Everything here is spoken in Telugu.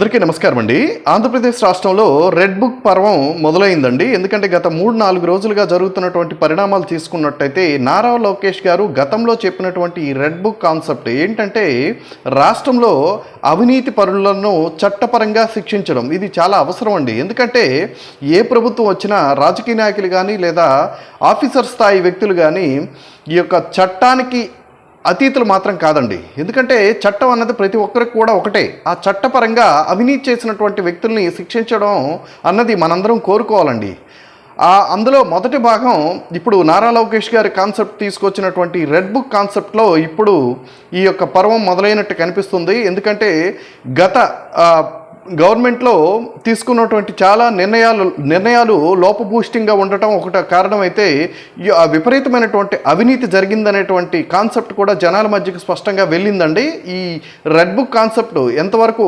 అందరికీ నమస్కారం అండి. ఆంధ్రప్రదేశ్ రాష్ట్రంలో రెడ్ బుక్ పర్వం మొదలైందండి. ఎందుకంటే గత 3-4 రోజులుగా జరుగుతున్నటువంటి పరిణామాలు తీసుకున్నట్టయితే నారా లోకేష్ గారు గతంలో చెప్పినటువంటి ఈ రెడ్ బుక్ కాన్సెప్ట్ ఏంటంటే రాష్ట్రంలో అవినీతి పరులను చట్టపరంగా శిక్షించడం. ఇది చాలా అవసరం అండి. ఎందుకంటే ఏ ప్రభుత్వం వచ్చినా రాజకీయ నాయకులు కానీ లేదా ఆఫీసర్ స్థాయి వ్యక్తులు కానీ ఈ యొక్క చట్టానికి అతీతులు మాత్రం కాదండి. ఎందుకంటే చట్టం అన్నది ప్రతి ఒక్కరికి కూడా ఒకటే. ఆ చట్టపరంగా అవినీతి చేసినటువంటి వ్యక్తుల్ని శిక్షించడం అన్నది మనందరం కోరుకోవాలండి. అందులో మొదటి భాగం ఇప్పుడు నారా లోకేష్ గారి కాన్సెప్ట్ తీసుకొచ్చినటువంటి రెడ్ బుక్ కాన్సెప్ట్లో ఇప్పుడు ఈ యొక్క పర్వం మొదలైనట్టు కనిపిస్తుంది. ఎందుకంటే గత గవర్నమెంట్లో తీసుకున్నటువంటి చాలా నిర్ణయాలు లోపభూయిష్టంగా ఉండటం ఒకటి కారణమైతే విపరీతమైనటువంటి అవినీతి జరిగిందనేటువంటి కాన్సెప్ట్ కూడా జనాల మధ్యకి స్పష్టంగా వెళ్ళిందండి. ఈ రెడ్ బుక్ కాన్సెప్ట్ ఎంతవరకు